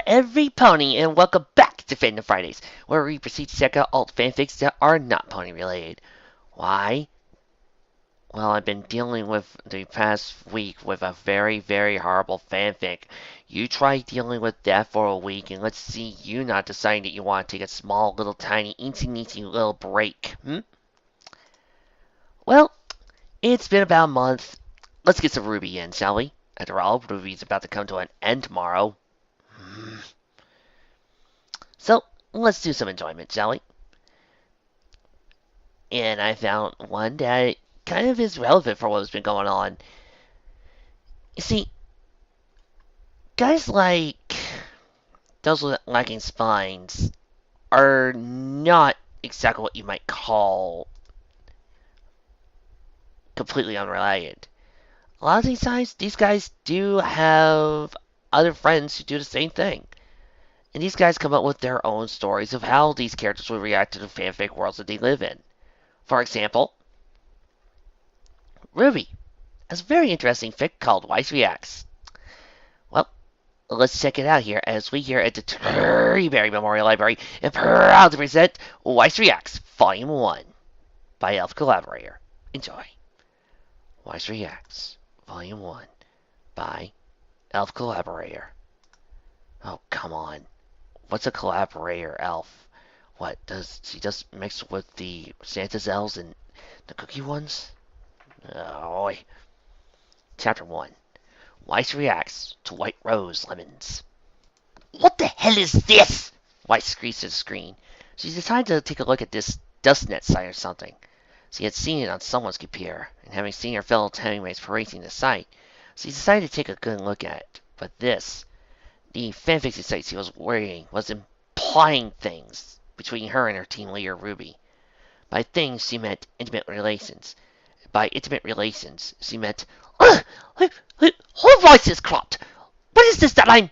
every pony, and welcome back to Fandom Fridays, where we proceed to check out alt fanfics that are not pony related. Why? Well, I've been dealing with the past week with a very, very horrible fanfic. You try dealing with that for a week, and let's see you not deciding that you want to take a small, little, tiny, eensy-neensy little break. Well, it's been about a month. Let's get some RWBY in, shall we? After all, RWBY's about to come to an end tomorrow. So, let's do some enjoyment, shall we? And I found one that kind of is relevant for what's been going on. You see, guys like those lacking spines are not exactly what you might call completely unrelated. A lot of these guys do have other friends who do the same thing. And these guys come up with their own stories of how these characters would react to the fanfic worlds that they live in. For example, RWBY has a very interesting fic called Weiss Reacts. Well, let's check it out here as we here at the RWBY Memorial Library and proud to present Weiss Reacts Volume 1 by Elf Collaborator. Enjoy. Weiss Reacts Volume 1 by Elf Collaborator. Oh, come on. What's a collaborator, Elf? What, does she just mix with the Santa's elves and the cookie ones? Oh, Chapter 1. Weiss reacts to White Rose Lemons. What the hell is this? Weiss screeched at the screen. She decided to take a look at this DustNet site or something. She had seen it on someone's computer, and having seen her fellow teammates parading the site, she decided to take a good look at it. But this, the fanfiction site she was reading, was implying things between her and her team leader, RWBY. By things, she meant intimate relations. By intimate relations, she meant, her voice is cropped! What is this that I'm...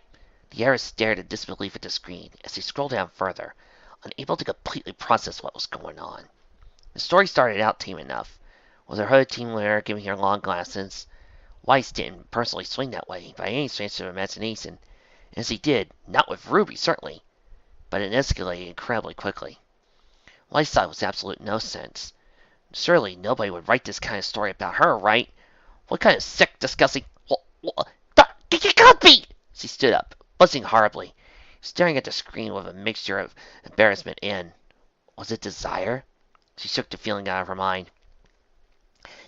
The heiress stared in disbelief at the screen as she scrolled down further, unable to completely process what was going on. The story started out tame enough, with her hooded team leader giving her long glasses. Weiss didn't personally swing that way by any stretch of imagination, as he did, not with RWBY certainly, but it escalated incredibly quickly. Weiss thought it was absolute nonsense. Surely nobody would write this kind of story about her, right? What kind of sick, disgusting... It can't be! She stood up, buzzing horribly, staring at the screen with a mixture of embarrassment and... was it desire? She shook the feeling out of her mind.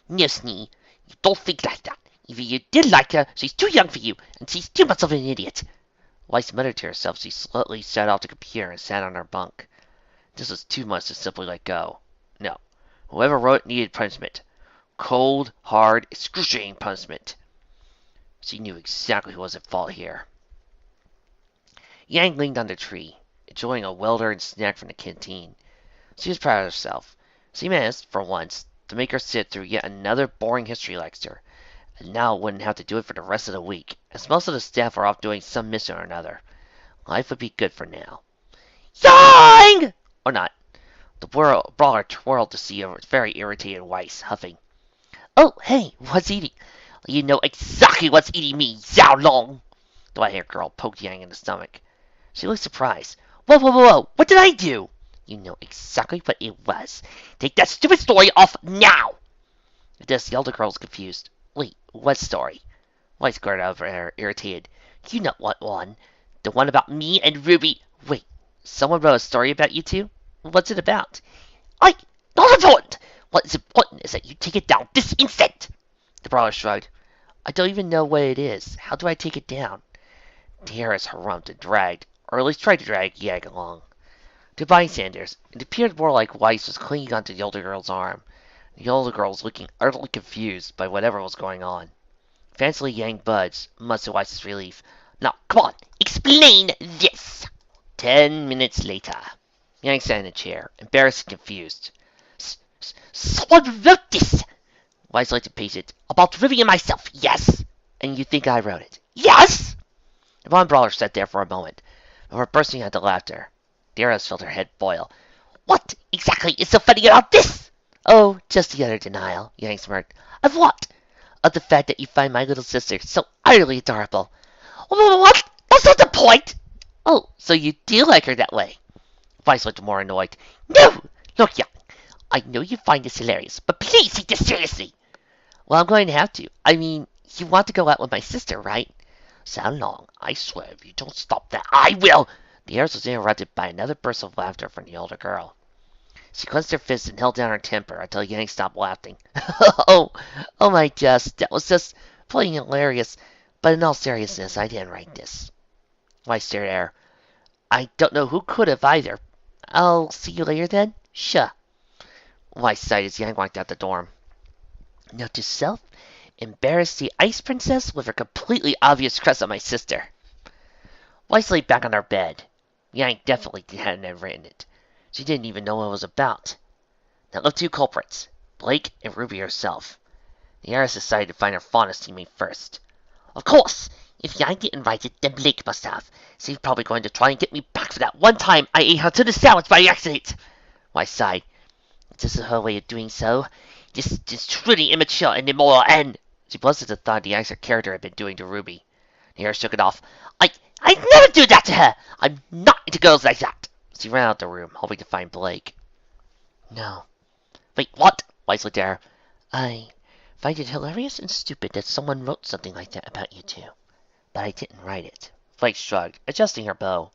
No, Snee, you don't think like that. If you did like her, she's too young for you, and she's too much of an idiot. Weiss muttered to herself. She slowly shut off the computer and sat on her bunk. This was too much to simply let go. No. Whoever wrote it needed punishment. Cold, hard, excruciating punishment. She knew exactly who was at fault here. Yang leaned on the tree, enjoying a well-earned snack from the canteen. She was proud of herself. She managed, for once, to make her sit through yet another boring history lecture, and now wouldn't have to do it for the rest of the week, as most of the staff were off doing some mission or another. Life would be good for now. Yang! Or not. The brawler twirled to see a very irritated Weiss, huffing. Oh, hey, what's eating? You know exactly what's eating me, Xiao Long! The white-haired girl poked Yang in the stomach. She looked surprised. Whoa, what did I do? You know exactly what it was. Take that stupid story off now! At this, the elder girl was confused. Wait, what story? Weiss glared over at her, irritated. You know what one. The one about me and RWBY. Wait, someone wrote a story about you two? What's it about? Not important! What is important is that you take it down this instant! The brawler shrugged. I don't even know what it is. How do I take it down? The heiress harumphed and dragged, or at least tried to drag Yang along. To bystanders, it appeared more like Weiss was clinging onto the older girl's arm. The older girl was looking utterly confused by whatever was going on. Fancily Yang budged, much to Weiss's relief. Now, come on, explain this! 10 minutes later. Yang sat in a chair, embarrassed and confused. Someone wrote this! Weiss looked impatient. About RWBY and myself, yes! And you think I wrote it? Yes! The blonde brawler sat there for a moment, before bursting into laughter. The heiress felt her head boil. What exactly is so funny about this? Oh, just the utter denial, Yang smirked. Of what? Of the fact that you find my little sister so utterly adorable. What? That's not the point! So you do like her that way? Weiss looked more annoyed. No! Look, Yang, I know you find this hilarious, but please take this seriously. Well, I'm going to have to. I mean, you want to go out with my sister, right? So how long? I swear, if you don't stop that, I will! The air was interrupted by another burst of laughter from the older girl. She clenched her fist and held down her temper until Yang stopped laughing. oh, oh my just, that was just plain hilarious. But in all seriousness, I didn't write this. Weiss stared at her. I don't know who could have either. I'll see you later then? Sure. Weiss sighed as Yang walked out the dorm. Note to self, embarrass the ice princess with her completely obvious crush on my sister. Weiss lay back on her bed. Yang definitely hadn't written it. She didn't even know what it was about. Now of two culprits, Blake and RWBY herself. The heiress decided to find her fondest teammate first. Of course, if Yang didn't write it, then Blake must have. She's probably going to try and get me back for that one time I ate her to the sandwich by accident. Weiss sighed. This is her way of doing so. This is truly immature and immoral, and she blushed at the thought the actor character had been doing to RWBY. The heiress shook it off. I'd never do that to her! I'm not into girls like that! She ran out the room, hoping to find Blake. No. Wait, what? Weiss looked at her. I find it hilarious and stupid that someone wrote something like that about you two. But I didn't write it. Blake shrugged, adjusting her bow.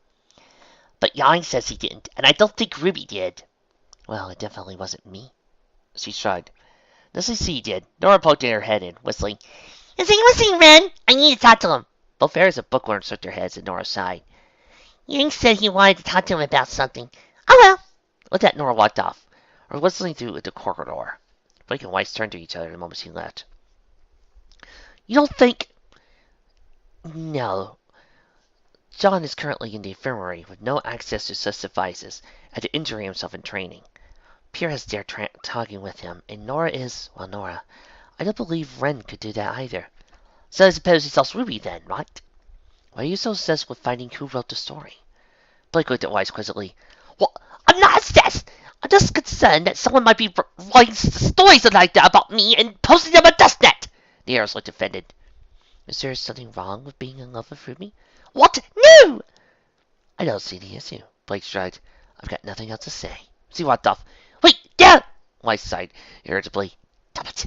But Yang says he didn't, and I don't think RWBY did. Well, it definitely wasn't me. She shrugged. Just as she did, Nora poked in her head in, whistling. Is he listening, Ren? I need to talk to him. Both Ferris and Bookworm shook their heads at Nora's side. Yang said he wanted to talk to him about something. Oh well. With that, Nora walked off, or whistling through the corridor. Blake and Weiss turned to each other the moment she left. You don't think... No. John is currently in the infirmary with no access to such devices after injuring himself in training. Pierre has dared talking with him, and Nora is... Well, Nora, I don't believe Ren could do that either. So I suppose it's also RWBY then, right? Why are you so obsessed with finding who wrote the story? Blake looked at Weiss quizzically. Well, I'm not obsessed! I'm just concerned that someone might be writing stories like that about me and posting them on DustNet! The heiress looked offended. Is there something wrong with being in love with RWBY? What? No! I don't see the issue. Blake shrugged. I've got nothing else to say. She walked off. Wait, Dad! Weiss sighed irritably. Damn it!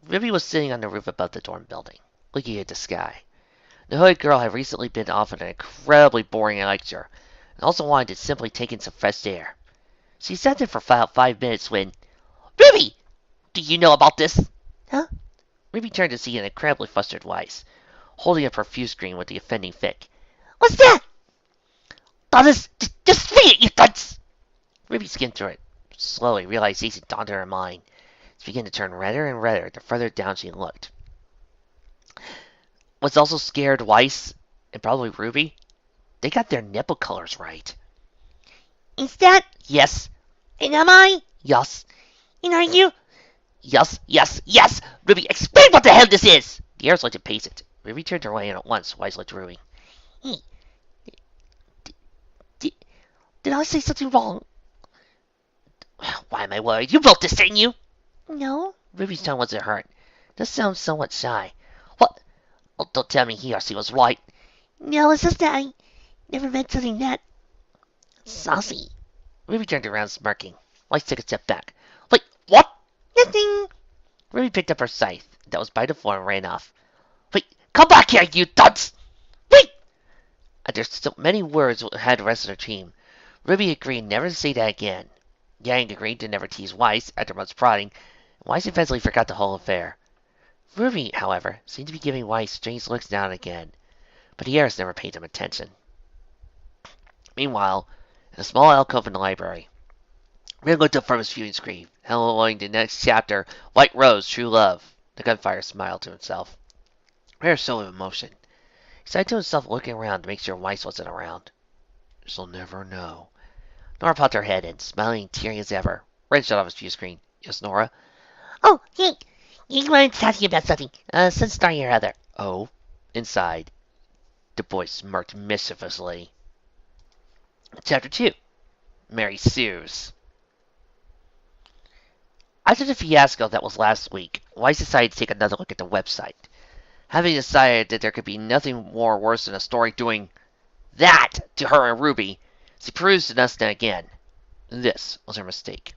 RWBY was sitting on the roof above the dorm building, looking at the sky. The hooded girl had recently been offered an incredibly boring lecture, and also wanted to simply take in some fresh air. She sat there for about 5 minutes when... RWBY! Do you know about this? Huh? RWBY turned to see an incredibly flustered Weiss, holding up her view screen with the offending fic. What's that? That is... Just read it, you dunce! RWBY skimmed through it. Slowly, realization dawned on her mind. She began to turn redder and redder the further down she looked. What's also scared Weiss, and probably RWBY, they got their nipple colors right. Is that? Yes. And am I? Yes. And are you? Yes, yes, yes! RWBY, explain what the hell this is! The heiress looked at Pacet. RWBY turned her way in at once. Weiss looked at RWBY. Did I say something wrong? Why am I worried? You wrote this, didn't you? No. RWBY's tone wasn't hurt. Just sounds somewhat shy. What? Oh, don't tell me he or she was right. No, it's just that I never meant something that saucy. RWBY turned around, smirking. Weiss took a step back. Wait, what? Nothing. RWBY picked up her scythe that was by the floor and ran off. Wait, come back here, you dunce! Wait! After so many words had the rest of her team, RWBY agreed never to say that again. Yang agreed to never tease Weiss after much prodding, and Weiss eventually forgot the whole affair. RWBY, however, seemed to be giving Weiss strange looks now and again, but the heiress never paid him attention. Meanwhile, in a small alcove in the library, Ren looked up from his viewing screen, hallowing the next chapter, White Rose, True Love. The gunfire smiled to himself. Rare show of emotion. He sighed to himself, looking around to make sure Weiss wasn't around. She'll never know. Nora popped her head in, smiling and teary as ever. Ren shut off his view screen. Yes, Nora? Oh, Hank, you wanted to talk to you about something. Some story or other. Oh? Inside. The boy smirked mischievously. Chapter 2. Mary Sue's. After the fiasco that was last week, Weiss decided to take another look at the website. Having decided that there could be nothing more worse than a story doing that to her and Ruby. She perused the nest again. This was her mistake.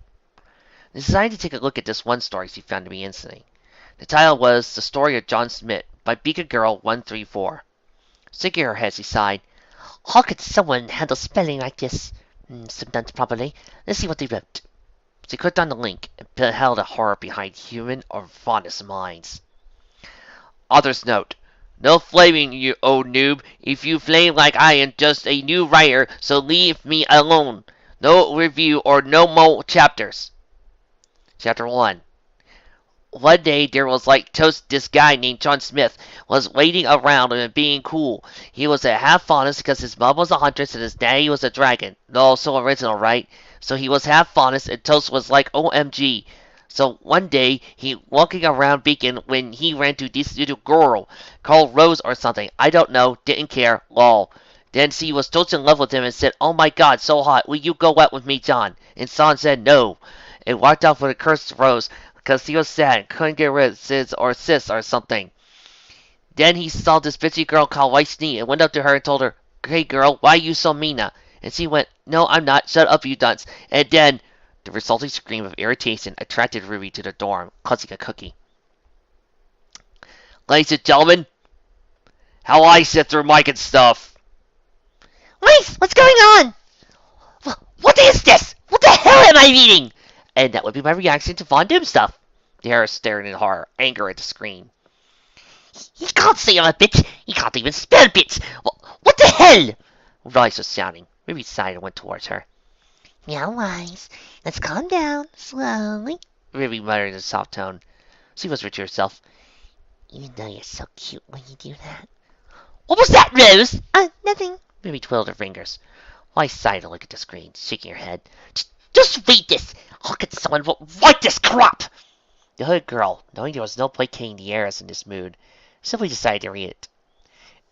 They decided to take a look at this one story she found to be interesting. The title was The Story of John Smith by Beacon Girl 134. Shaking her head, she sighed. How could someone handle spelling like this? Sometimes properly. Let's see what they wrote. She clicked on the link and beheld a horror behind human or fondest minds. Author's note. No flaming, you old noob. If you flame like I am just a new writer, so leave me alone. No review or no more chapters. Chapter 1. One day there was like toast this guy named John Smith was waiting around and being cool. He was a half faunus because his mom was a huntress and his daddy was a dragon. No, so original, right? So he was half faunus and Toast was like OMG. So one day he walking around Beacon when he ran to this little girl called Rose or something. I don't know, didn't care, lol. Then she was Toast in love with him and said, oh my god, so hot, will you go out with me, John? And Son said no. And walked off with a cursed Rose because he was sad and couldn't get rid of sis or something. Then he saw this bitchy girl called Weiss and went up to her and told her, hey girl, why are you so mean? And she went, no, I'm not, shut up you dunce. And then the resulting scream of irritation attracted Ruby to the dorm, clutching a cookie. Ladies and gentlemen, how I sit through Mike and stuff. Weiss, what's going on? What is this? What the hell am I reading? And that would be my reaction to Von Doom stuff. The Harris staring in horror, anger at the screen. He can't say I'm a bitch. He can't even spell bitch. What the hell? Weiss was shouting. Ruby sighed and went towards her. Now, Weiss, let's calm down, slowly. Ruby muttered in a soft tone. She whispered to herself. You know you're so cute when you do that. What was that, Rose? Nothing. Ruby twirled her fingers. Weiss sighed and looked at the screen, shaking her head. Just read this! How could someone write this crap? The hooded girl, knowing there was no placating the heiress in this mood, simply decided to read it.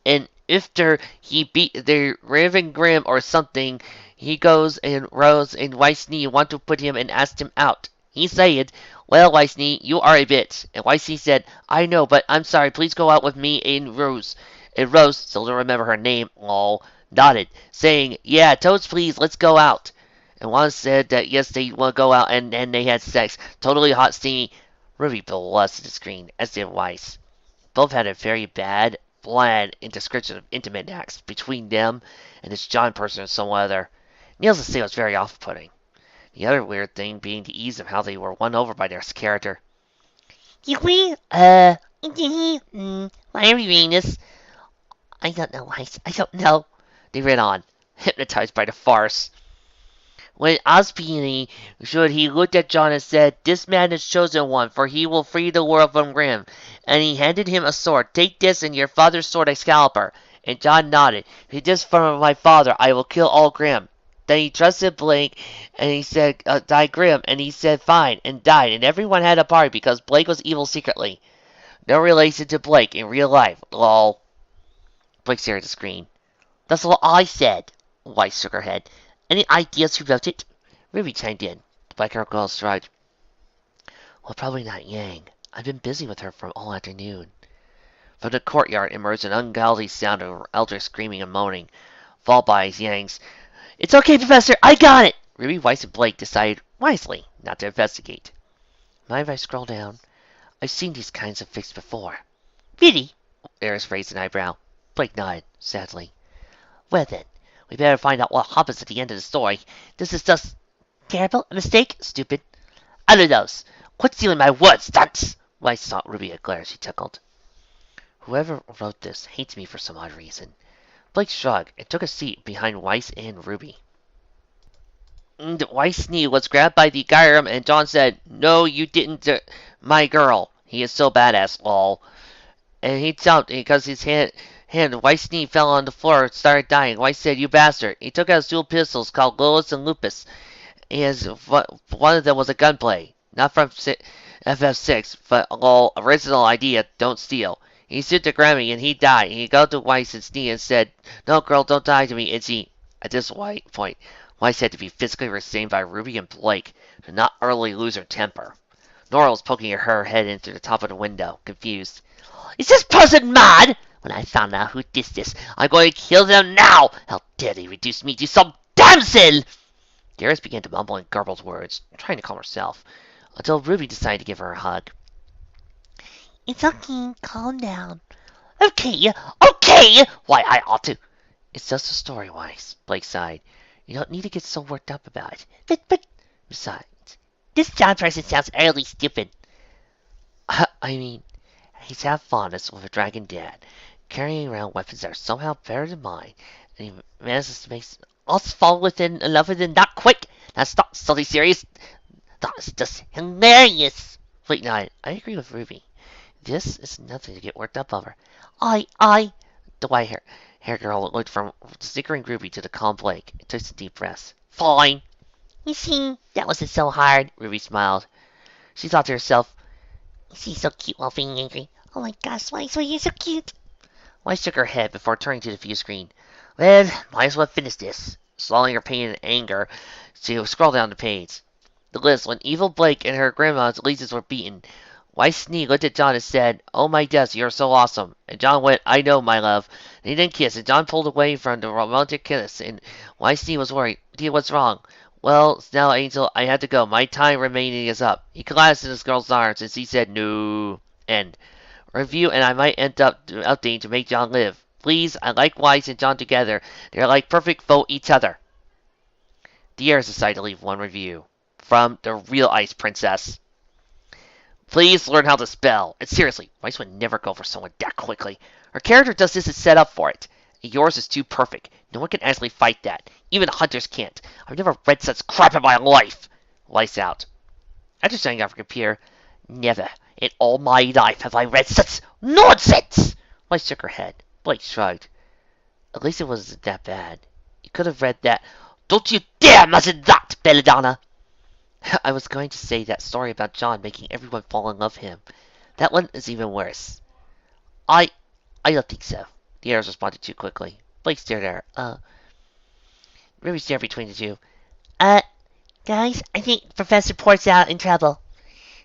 And after he beat the Raven Grim or something, he goes and Rose and Weiss want to put him and asked him out. He said, well, Weiss, you are a bitch. And Weiss said, I know, but I'm sorry, please go out with me and Rose. And Rose, still don't remember her name, lol, nodded, saying, yeah, Toads, please, let's go out. And one said that yes, they want to go out, and they had sex. Totally hot, steamy. Ruby blushed at the screen, as did Weiss. Both had a very bad, bland description of intimate acts between them and this John person and some other. Needless to say, it was very off-putting. The other weird thing being the ease of how they were won over by their character. Why are we reading this? I don't know, Weiss. I don't know. They read on, hypnotized by the farce. When Ospini should he looked at John and said, this man is chosen one, for he will free the world from Grim. And he handed him a sword. Take this and your father's sword Excalibur. And John nodded. If this from my father, I will kill all Grim. Then he trusted Blake, and he said, die Grim. And he said, fine, and died. And everyone had a party because Blake was evil secretly. No relation to Blake in real life. Lol. Blake stared at the screen. That's what I said. Weiss shook her head. Any ideas who wrote it? Ruby chimed in. The black-haired girl shrugged. Well, probably not Yang. I've been busy with her from all afternoon. From the courtyard emerged an ungodly sound of elders screaming and moaning, followed by Yang's, it's okay, Professor, I got it! Ruby, Weiss, and Blake decided, wisely, not to investigate. Mind if I scroll down? I've seen these kinds of fics before. Really? Eris raised an eyebrow. Blake nodded, sadly. Well then. We better find out what happens at the end of the story. This is just terrible, a mistake, stupid. I don't know. Quit stealing my words, dunce! Weiss saw Ruby a glare as she chuckled. Whoever wrote this hates me for some odd reason. Blake shrugged and took a seat behind Weiss and Ruby. Weiss' knee was grabbed by the Gyrum and John said, no, you didn't, my girl. He is so badass, lol. And he jumped because his hand Weiss' knee fell on the floor and started dying. Weiss said, you bastard. He took out his dual pistols called Lilith and Lupus. One of them was a gunplay. Not from FF6, but lol, original idea, don't steal. He stood to Grammy and he died. He got to Weiss's knee and said, no, girl, don't die to me, Itchy. At this point, Weiss had to be physically restrained by Ruby and Blake to not utterly lose her temper. Nora was poking her head in through the top of the window, confused. Is this person mad? When I found out who did this, I'm going to kill them now! How dare they reduce me to some damsel! Darius began to mumble and garbled words, trying to calm herself, until Ruby decided to give her a hug. It's okay, calm down. Okay, okay! Why, I ought to. It's just a story, Weiss, Blake sighed. You don't need to get so worked up about it. But, besides, this John person sounds utterly stupid. I mean, he's half honest with a dragon dad, carrying around weapons that are somehow better than mine, and he manages to make us fall within love with him that quick. That's not solely serious. That's just hilarious. Blake nodded. I agree with Ruby. This is nothing to get worked up over. The white hair girl looked from the snickering Ruby to the calm Blake and took some deep breaths. Fine. You see, that wasn't so hard, Ruby smiled. She thought to herself, she's so cute while being angry. Oh my gosh, Weiss, you're so cute. Weiss shook her head before turning to the view screen. Well, might as well finish this. Swallowing her pain and anger, she scrolled down the page. The list, when evil Blake and her grandma's leases were beaten. Weiss looked at John and said, Oh my Des, you're so awesome. And John went, I know, my love. And he didn't kiss, and John pulled away from the romantic kiss, and Weiss was worried. Dear, what's wrong? Well, now, Angel, I had to go. My time remaining is up. He collapsed in his girl's arms, and she said, No. End. Review, and I might end up updating to make John live. Please, I like Weiss and John together. They're like perfect for each other. The heirs decided to leave one review. From the real Ice Princess. Please learn how to spell. And seriously, Weiss would never go for someone that quickly. Her character just isn't set up for it. And yours is too perfect. No one can actually fight that. Even hunters can't. I've never read such crap in my life. Lights out. After shutting off her computer, never in all my life have I read such nonsense. Weiss shook her head. Blake shrugged. At least it wasn't that bad. You could have read that. Don't you dare mention that, Belladonna. I was going to say that story about John making everyone fall in love with him. That one is even worse. I don't think so. The heirs responded too quickly. Blake stared at her. Ruby stared between the two. Guys, I think Professor Port's out in trouble.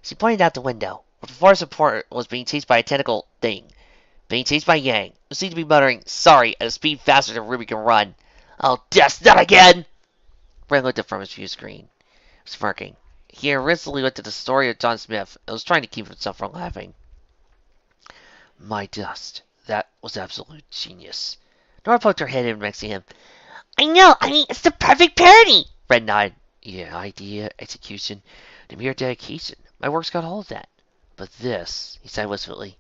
She pointed out the window. Professor Port was being chased by a tentacle thing. Being chased by Yang, who seemed to be muttering, sorry, at a speed faster than Ruby can run. Oh, death, not again! Brent looked up from his view screen, smirking. He originally looked at the story of John Smith and was trying to keep himself from laughing. My dust. That was absolute genius. Nora poked her head in next to him. I know, it's the perfect parody! Brent nodded. Yeah, idea, execution, the mere dedication. My work's got all of that. But this, he sighed wistfully.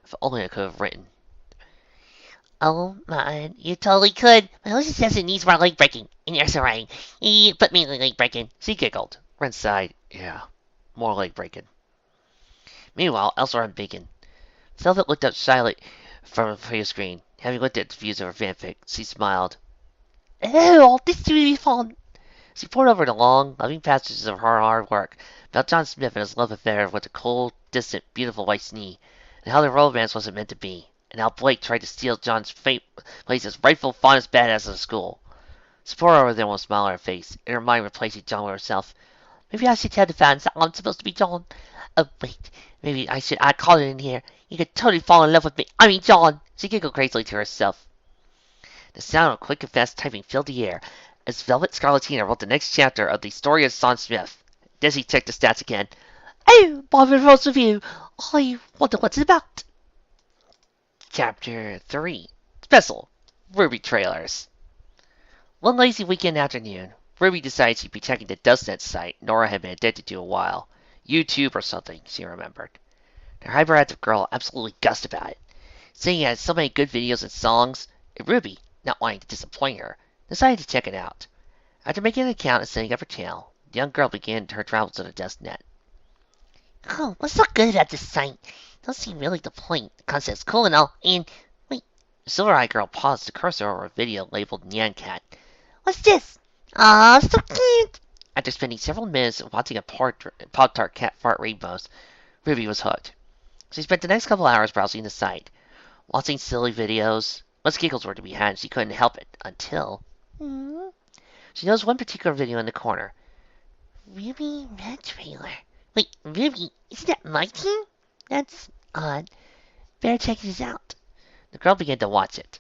If only I could have written. Oh, man, you totally could. My hostess says it needs more leg breaking. And you're so right. You put me in the leg breaking. She giggled. Brent sighed. Yeah, more leg breaking. Meanwhile, elsewhere on Bacon. Velvet looked up shyly from the video screen. Having looked at the views of her fanfic, she smiled. Oh, this is really fun. She poured over the long, loving passages of her hard work about John Smith and his love affair with the cold, distant, beautiful Weiss, and how their romance wasn't meant to be, and how Blake tried to steal John's place as rightful fondest badass of the school. She poured over them with a smile on her face, in her mind replacing John with herself. Maybe I should tell the fans that I'm supposed to be John. Oh, wait. Maybe I should add Colin in here. You could totally fall in love with me. I mean, John. She giggled crazily to herself. The sound of quick and fast typing filled the air as Velvet Scarlatina wrote the next chapter of the story of John Smith. Desi checked the stats again. Oh, Marvin Rose Review. I wonder what it's about. Chapter 3. Special. RWBY Trailers. One lazy weekend afternoon, Ruby decided she'd be checking the DustNet site Nora had been addicted to a while. YouTube or something, she remembered. The hyperactive girl absolutely gussed about it, saying it had so many good videos and songs, and Ruby, not wanting to disappoint her, decided to check it out. After making an account and setting up her channel, the young girl began her travels on the DustNet. Oh, what's so good about this site? Don't seem really the point. The concept's cool and all, and... Wait. The silver-eyed girl paused to cursor over a video labeled Nyan Cat. What's this? Aw, so cute! After spending several minutes watching a Pop-Tart cat fart rainbows, Ruby was hooked. She spent the next couple hours browsing the site, watching silly videos. Most giggles were to be had, and she couldn't help it, until... She noticed one particular video in the corner. RWBY Red Trailer. Wait, RWBY, isn't that my team? That's odd. Better check this out. The girl began to watch it.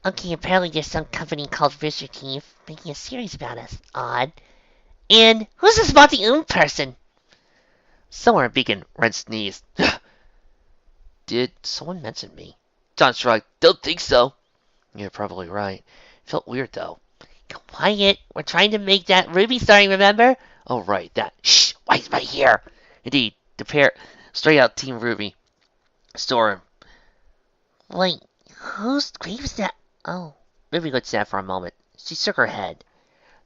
Okay, apparently there's some company called Rooster Teeth making a series about us. Odd. And who's this Monty person? Somewhere Beacon Ren sneezed. Did someone mention me? John shrugged. Don't think so. You're probably right. Felt weird though. Quiet. We're trying to make that RWBY story, remember? Oh, right, that. Shh! Weiss right here! Indeed, the pair straight out Team RWBY. Storm. Wait, whose grave is that? Oh. RWBY looked sad for a moment. She shook her head.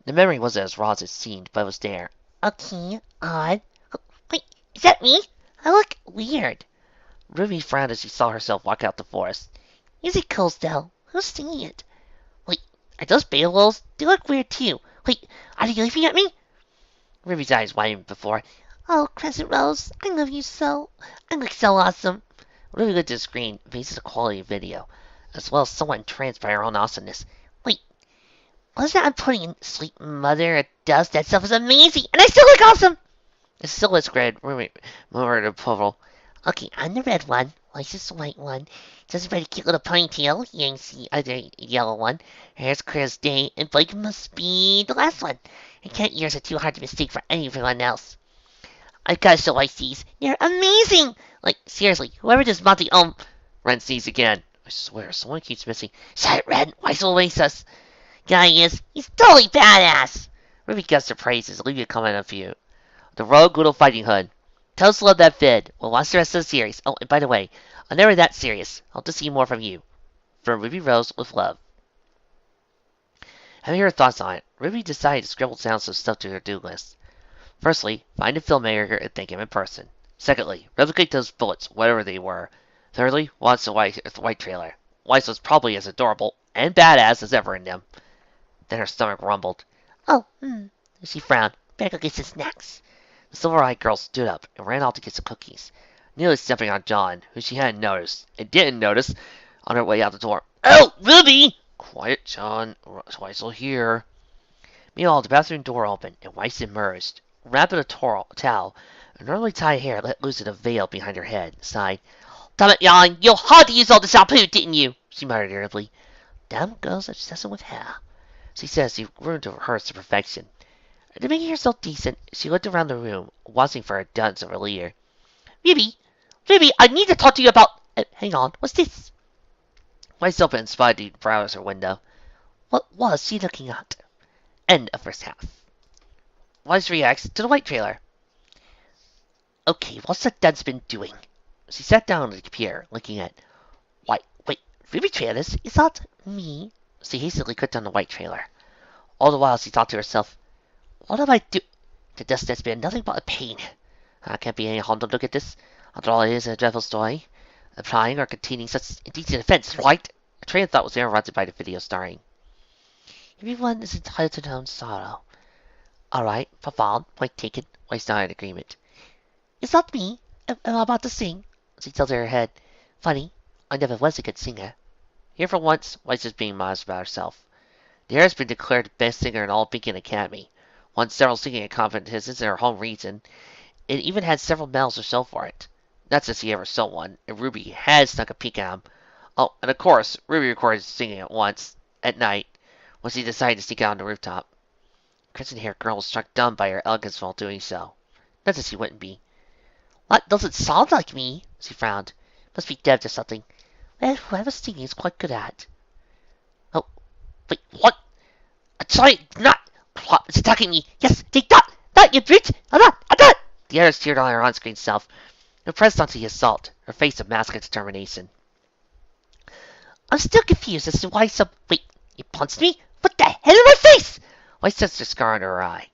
The memory wasn't as raw as it seemed, but it was there. Okay, odd. Wait, is that me? I look weird. RWBY frowned as she saw herself walk out the forest. Music cool though. Who's singing it? Wait, are those Beowulfs? They look weird too. Wait, are they leaping at me? RWBY's eyes widened before. Oh, Crescent Rose, I love you so. I look so awesome. RWBY looked at the screen, amazed at the quality of video, as well as somewhat entranced by her own awesomeness. Wait, what's that I'm putting in? Sweet mother of dust, that stuff is amazing, and I still look awesome! The silhouette's red, RWBY murmured approval. Okay, I'm the red one. Weiss is the white one. Just a very cute little ponytail. Yang's the other yellow one. Her hair's clear as day, and Blake must be the last one. Her cat ears are too hard to mistake for anyone else. I've got to show Weiss these. They're amazing! Like, seriously, whoever does Monty, Ren sneezed again. I swear, someone keeps missing. Shut it, Ren! Weiss will waste us. Guy is. He's totally badass! RWBY guessed her praises, leaving a comment on few. The Rogue Little Fighting Hood. Tell us to love that vid. We'll watch the rest of the series. Oh, and by the way, I'm never that serious. Hope to see more from you. From Ruby Rose with love. Having her thoughts on it, RWBY decided to scribble down some stuff to her do list. Firstly, find a filmmaker and thank him in person. Secondly, replicate those bullets, whatever they were. Thirdly, watch the white trailer. Weiss was probably as adorable and badass as ever in them. Then her stomach rumbled. Oh, She frowned. Better go get some snacks. The silver-eyed girl stood up and ran off to get some cookies, nearly stepping on John, who she hadn't noticed, and didn't notice, on her way out the door. Oh, RWBY! Quiet, John. Weiss will hear. Meanwhile, the bathroom door opened, and Weiss emerged, wrapped in a towel, and normally tied hair let loose in a veil behind her head, sighed. Damn it, Jan, you had to use all the shampoo, didn't you? She muttered irritably. Damn girls obsessing with hair, she said as she groomed hers to perfection. To make herself decent, she looked around the room, watching for a dance of her leader. RWBY, I need to talk to you about... hang on, what's this? Weiss opened and spied the browser window. What was she looking at? End of first half. Weiss reacts to the white trailer. Okay, what's that dance been doing? She sat down on the computer, looking at... Wait, RWBY trailers? Is that me? She hastily clicked on the white trailer. All the while, she thought to herself, what do I do? The dust has been nothing but a pain. I can't be any harm to look at this. After all, it is a dreadful story. Applying or containing such indecent offense, right? A train of thought was interrupted by the video starring. Everyone is entitled to their own sorrow. Alright, Pavon, point taken. Weiss nodded in agreement. Is that me? Am I about to sing? She tilted her head. Funny, I never was a good singer. Here for once, Weiss was being modest about herself. The heir has been declared the best singer in all Beacon Academy. Won several singing competitions in her home region, and even had several medals to show for it. Not since he ever stole one, and RWBY had snuck a peek at him. Oh, and of course, RWBY recorded singing it once, at night, when she decided to sneak out on the rooftop. The crimson-haired girl was struck dumb by her elegance while doing so. Not that she wouldn't be. That doesn't sound like me, she frowned. Must be deaf or something. Well, whoever's singing is quite good at it. Oh, wait, what? I'm sorry, not... It's attacking me. Yes, take that! That, you brute! That! The arrow steered on her on-screen self, and pressed onto the assault, her face a mask of determination. I'm still confused as to why some... Wait, you punched me? What the hell in my face? Weiss sensed a scar under her eye.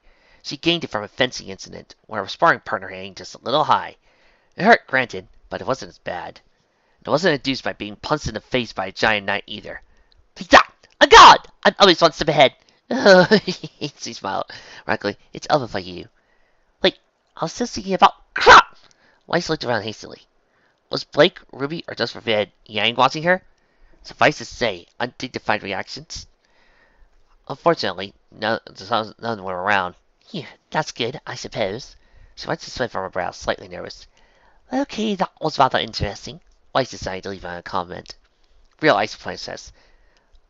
She gained it from a fencing incident, where her sparring partner aimed just a little high. It hurt, granted, but it wasn't as bad. It wasn't induced by being punched in the face by a giant knight either. Take that! A god! I'm always one step ahead. She smiled, frankly. It's over for you. Wait, I was just thinking about... Crap! Weiss looked around hastily. Was Blake, RWBY, or just forbid Yang watching her? Suffice to say, undignified reactions. Unfortunately, none were around. Yeah, that's good, I suppose. She wiped the sweat from her brow, slightly nervous. Okay, that was rather interesting. Weiss decided to leave out a comment. Real Ice Princess.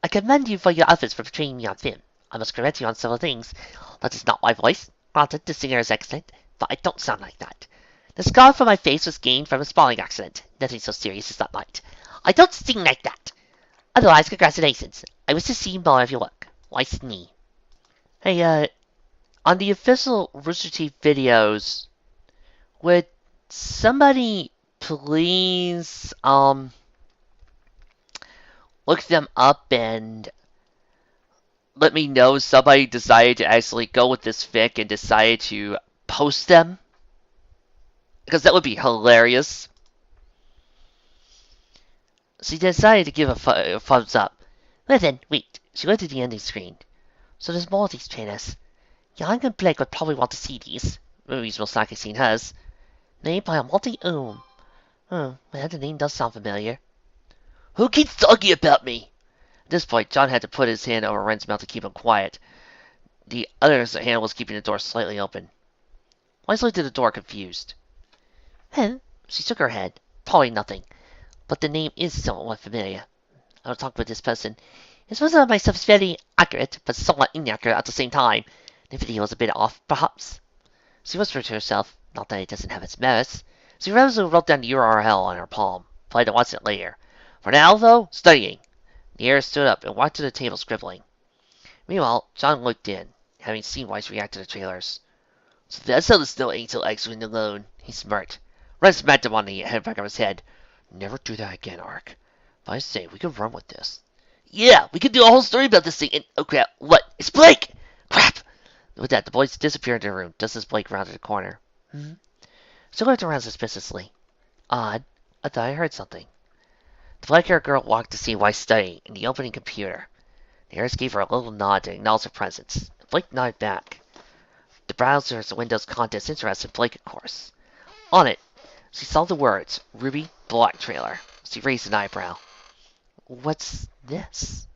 I commend you for your efforts for portraying me on film. I must correct you on several things. That is not my voice. Granted, the singer is excellent, but I don't sound like that. The scar from my face was gained from a spalling accident. Nothing so serious as that might. I don't sing like that. Otherwise, congratulations. I wish to see more of your work. Weiss knee. Hey, on the official Rooster Teeth videos, would somebody please, look them up and let me know somebody decided to actually go with this fic and decided to post them? Because that would be hilarious. She decided to give a thumbs up. Well then, wait. She went to the ending screen. So there's more of these trailers. Young and Blake would probably want to see these. Movies most likely seen hers. Named by a multi-oom. Well, the name does sound familiar. Who keeps talking about me? At this point, John had to put his hand over Ren's mouth to keep him quiet. The other's hand was keeping the door slightly open. Weiss looked at the door, confused. She shook her head. Probably nothing. But the name is somewhat familiar. I will talk with this person. It's supposed to myself is very accurate, but somewhat inaccurate at the same time. The video was a bit off, perhaps. She whispered to herself, not that it doesn't have its merits. She resolutely wrote down the URL on her palm. Planned to watch it later. For now, though, studying. The heir stood up and walked to the table, scribbling. Meanwhile, John looked in, having seen Weiss react to the trailers. So that's how the Snow Angel X went alone, he smirked. Ren smacked him on the back of his head. Never do that again, Ark. But I say, we could run with this. Yeah, we could do a whole story about this thing and... Oh crap, what? It's Blake! Crap! With that, the boys disappeared into the room, just as Blake rounded the corner. She looked around suspiciously. Odd. I thought I heard something. The black-haired girl walked to see Weiss studying in the opening computer. The heiress gave her a little nod to acknowledge her presence. Blake nodded back. The browser's Windows contents interested Blake, of course. On it, she saw the words, RWBY Block Trailer. She raised an eyebrow. What's this?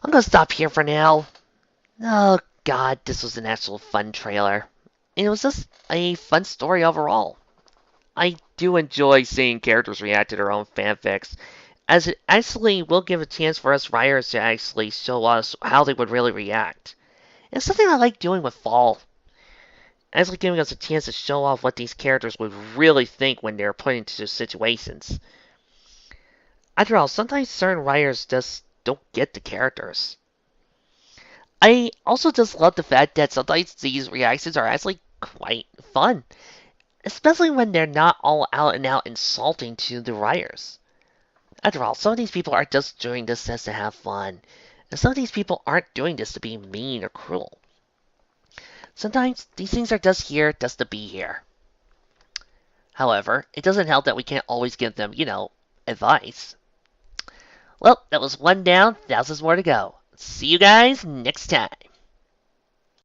I'm gonna stop here for now. Oh god, this was an actual fun trailer. And it was just a fun story overall. I do enjoy seeing characters react to their own fanfics, as it actually will give a chance for us writers to actually show us how they would really react. It's something I like doing with Fall. Actually giving us a chance to show off what these characters would really think when they're put into situations. After all, sometimes certain writers just don't get the characters. I also just love the fact that sometimes these reactions are actually quite fun. Especially when they're not all out and out insulting to the writers. After all, some of these people are just doing this just to have fun. And some of these people aren't doing this to be mean or cruel. Sometimes these things are just here just to be here. However, it doesn't help that we can't always give them, advice. Well, that was one down, thousands more to go. See you guys next time.